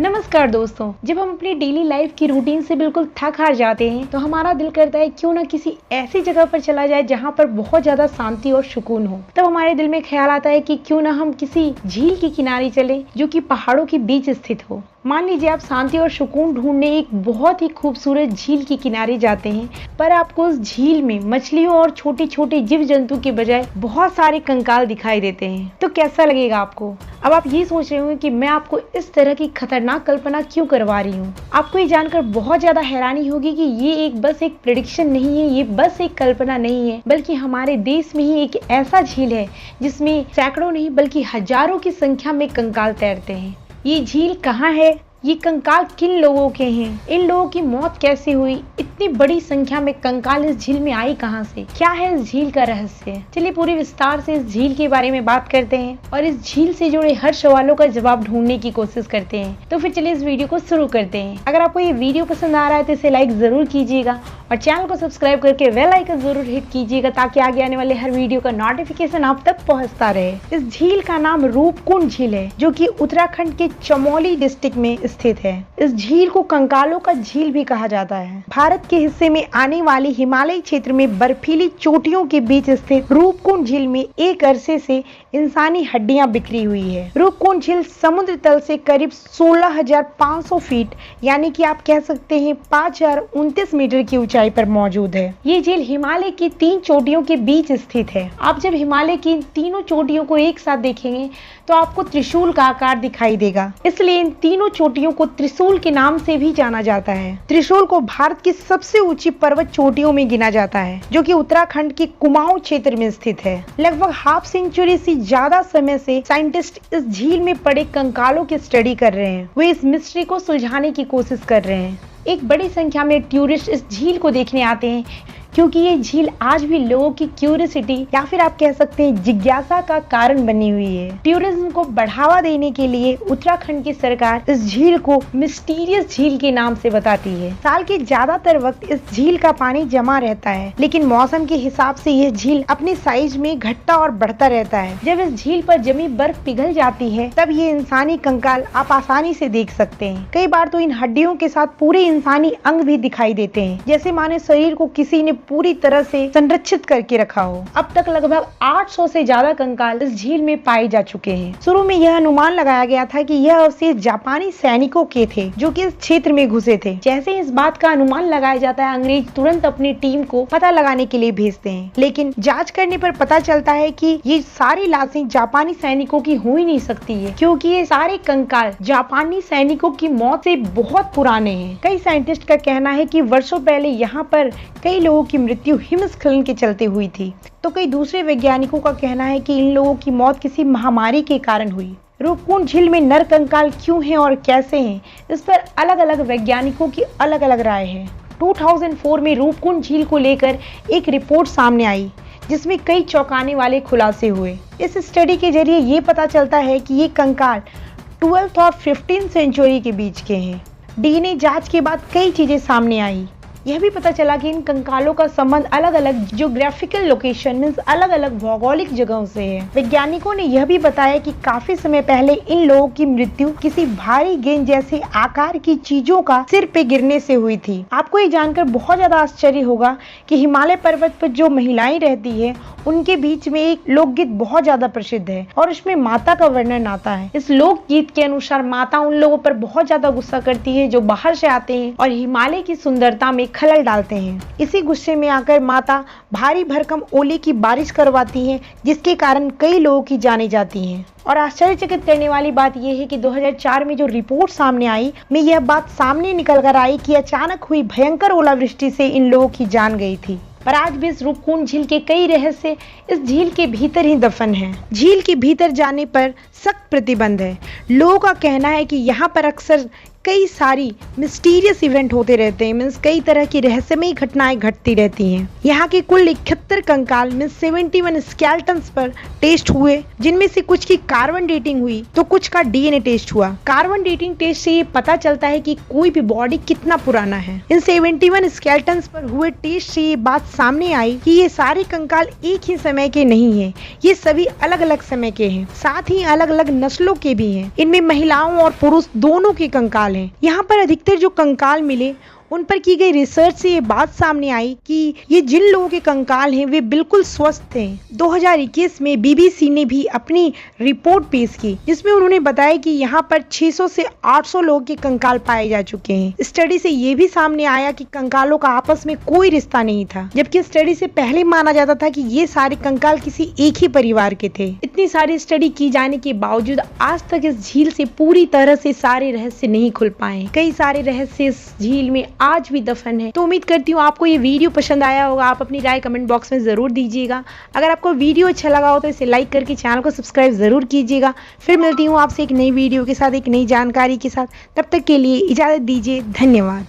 नमस्कार दोस्तों, जब हम अपनी डेली लाइफ की रूटीन से बिल्कुल थक हार जाते हैं तो हमारा दिल करता है क्यों ना किसी ऐसी जगह पर चला जाए जहाँ पर बहुत ज्यादा शांति और सुकून हो। तब हमारे दिल में ख्याल आता है कि क्यों ना हम किसी झील के किनारे चले जो कि पहाड़ों के बीच स्थित हो। मान लीजिए आप शांति और सुकून ढूंढने एक बहुत ही खूबसूरत झील के किनारे जाते हैं, पर आपको उस झील में मछलियों और छोटे छोटे जीव जंतु के बजाय बहुत सारे कंकाल दिखाई देते हैं। तो कैसा लगेगा आपको? अब आप ये सोच रहे होंगे कि मैं आपको इस तरह की खतरनाक कल्पना क्यों करवा रही हूँ। आपको ये जानकर बहुत ज्यादा हैरानी होगी कि ये बस एक प्रेडिक्शन नहीं है, ये बस एक कल्पना नहीं है, बल्कि हमारे देश में ही एक ऐसा झील है जिसमें सैकड़ों नहीं बल्कि हजारों की संख्या में कंकाल तैरते हैं। ये झील कहाँ है? ये कंकाल किन लोगों के हैं? इन लोगों की मौत कैसे हुई? इतनी बड़ी संख्या में कंकाल इस झील में आई कहां से? क्या है इस झील का रहस्य? चलिए पूरी विस्तार से इस झील के बारे में बात करते हैं और इस झील से जुड़े हर सवालों का जवाब ढूंढने की कोशिश करते हैं। तो फिर चलिए इस वीडियो को शुरू करते हैं। अगर आपको ये वीडियो पसंद आ रहा है तो इसे लाइक जरूर कीजिएगा और चैनल को सब्सक्राइब करके बेल आइकन जरूर हिट कीजिएगा ताकि आगे आने वाले हर वीडियो का नोटिफिकेशन आप तक पहुंचता रहे। इस झील का नाम रूपकुंड झील है जो कि उत्तराखंड के चमोली डिस्ट्रिक्ट में स्थित है। इस झील को कंकालों का झील भी कहा जाता है। भारत के हिस्से में आने वाली हिमालयी क्षेत्र में बर्फीली चोटियों के बीच स्थित रूपकुंड झील में एक अरसे से इंसानी हड्डियां बिखरी हुई है। रूपकुंड झील समुद्र तल से करीब 16,500 फीट यानी कि आप कह सकते हैं 5,029 मीटर की ऊंचाई पर मौजूद है। ये झील हिमालय की 3 चोटियों के बीच स्थित है। आप जब हिमालय की इन तीनों चोटियों को एक साथ देखेंगे तो आपको त्रिशूल का आकार दिखाई देगा, इसलिए इन तीनों चोटियों को त्रिशूल के नाम से भी जाना जाता है। त्रिशूल को भारत की सबसे ऊंची पर्वत चोटियों में गिना जाता है जो कि उत्तराखंड के कुमाऊं क्षेत्र में स्थित है। लगभग हाफ सेंचुरी से ज्यादा समय से साइंटिस्ट इस झील में पड़े कंकालों की स्टडी कर रहे हैं। वे इस मिस्ट्री को सुलझाने की कोशिश कर रहे हैं। एक बड़ी संख्या में टूरिस्ट इस झील को देखने आते हैं क्योंकि ये झील आज भी लोगों की क्यूरियोसिटी या फिर आप कह सकते हैं जिज्ञासा का कारण बनी हुई है। टूरिज्म को बढ़ावा देने के लिए उत्तराखंड की सरकार इस झील को मिस्टीरियस झील के नाम से बताती है। साल के ज्यादातर वक्त इस झील का पानी जमा रहता है, लेकिन मौसम के हिसाब से यह झील अपने साइज में घटता और बढ़ता रहता है। जब इस झील पर जमी बर्फ पिघल जाती है तब ये इंसानी कंकाल आप आसानी से देख सकते हैं। कई बार तो इन हड्डियों के साथ पूरे इंसानी अंग भी दिखाई देते हैं, जैसे माने शरीर को किसी ने पूरी तरह से संरक्षित करके रखा हो। अब तक लगभग 800 से ज्यादा कंकाल इस झील में पाए जा चुके हैं। शुरू में यह अनुमान लगाया गया था कि यह अवशेष जापानी सैनिकों के थे जो कि इस क्षेत्र में घुसे थे। जैसे इस बात का अनुमान लगाया जाता है, अंग्रेज तुरंत अपनी टीम को पता लगाने के लिए भेजते हैं, लेकिन जांच करने पर पता चलता है कि ये सारी लाशें जापानी सैनिकों की हो ही नहीं सकती है, क्योंकि ये सारे कंकाल जापानी सैनिकों की मौत से बहुत पुराने हैं। कई साइंटिस्ट का कहना है कि वर्षों पहले यहाँ पर कई लोगों की मृत्यु हिमस्खलन के चलते हुई थी, तो कई दूसरे वैज्ञानिकों का कहना है कि इन लोगों की मौत किसी महामारी के कारण हुई। रूपकुंड झील में नर कंकाल क्यों हैं और कैसे हैं, इस पर अलग अलग वैज्ञानिकों की अलग अलग राय है। 2004 में रूपकुंड झील को लेकर एक रिपोर्ट सामने आई जिसमें कई चौंकाने वाले खुलासे हुए। इस स्टडी के जरिए ये पता चलता है कि ये कंकाल 12th और 15th सेंचुरी के बीच के हैं। डीएनए जांच के बाद कई चीजें सामने आई। यह भी पता चला कि इन कंकालों का संबंध अलग अलग जियोग्राफिकल लोकेशन मींस अलग अलग भौगोलिक जगहों से है। वैज्ञानिकों ने यह भी बताया कि काफी समय पहले इन लोगों की मृत्यु किसी भारी गेंद जैसे आकार की चीजों का सिर पे गिरने से हुई थी। आपको ये जानकर बहुत ज्यादा आश्चर्य होगा कि हिमालय पर्वत पर जो महिलाएं रहती है उनके बीच में एक लोकगीत बहुत ज्यादा प्रसिद्ध है और उसमें माता का वर्णन आता है। इस लोकगीत के अनुसार माता उन लोगों पर बहुत ज्यादा गुस्सा करती है जो बाहर से आते हैं और हिमालय की सुंदरता में खलल डालते हैं। इसी गुस्से में आकर माता भारी भरकम ओले की बारिश करवाती है, जिसके कारण कई लोगों की जानें जाती हैं। और आश्चर्यचकित करने वाली बात यह है कि 2004 में जो रिपोर्ट सामने आई में यह बात सामने निकल कर आई कि अचानक हुई भयंकर ओलावृष्टि से इन लोगों की जान गई थी। पर आज भी इस रूपकुंड झील के कई रहस्य इस झील के भीतर ही दफन हैं। झील के भीतर जाने पर सख्त प्रतिबंध है। लोगों का कहना है कि यहाँ पर अक्सर कई सारी मिस्टीरियस इवेंट होते रहते हैं, मीन्स कई तरह की रहस्यमयी घटनाएं घटती रहती हैं। यहाँ के कुल 71 कंकाल मीन्स 71 स्केलेटन्स पर टेस्ट हुए, जिनमें से कुछ की कार्बन डेटिंग हुई तो कुछ का डीएनए टेस्ट हुआ। कार्बन डेटिंग टेस्ट से ये पता चलता है कि कोई भी बॉडी कितना पुराना है। इन 71 स्केलेटन्स पर हुए टेस्ट से ये बात सामने आई कि ये सारे कंकाल एक ही समय के नहीं हैं, ये सभी अलग अलग समय के हैं, साथ ही अलग अलग नस्लों के भी हैं। इनमें महिलाओं और पुरुष दोनों के कंकाल हैं। यहाँ पर अधिकतर जो कंकाल मिले उन पर की गई रिसर्च से ये बात सामने आई कि ये जिन लोगों के कंकाल हैं वे बिल्कुल स्वस्थ हैं। 2021 में बीबीसी ने भी अपनी रिपोर्ट पेश की जिसमें उन्होंने बताया कि यहाँ पर 600 से 800 लोगों के कंकाल पाए जा चुके हैं। स्टडी से ये भी सामने आया कि कंकालों का आपस में कोई रिश्ता नहीं था, जबकि स्टडी से पहले माना जाता था कि ये सारे कंकाल किसी एक ही परिवार के थे। इतनी सारी स्टडी की जाने के बावजूद आज तक इस झील से पूरी तरह से सारे रहस्य नहीं खुल पाए। कई सारे रहस्य इस झील में आज भी दफन है। तो उम्मीद करती हूँ आपको ये वीडियो पसंद आया होगा। आप अपनी राय कमेंट बॉक्स में जरूर दीजिएगा। अगर आपको वीडियो अच्छा लगा हो तो इसे लाइक करके चैनल को सब्सक्राइब जरूर कीजिएगा। फिर मिलती हूँ आपसे एक नई वीडियो के साथ, एक नई जानकारी के साथ। तब तक के लिए इजाजत दीजिए। धन्यवाद।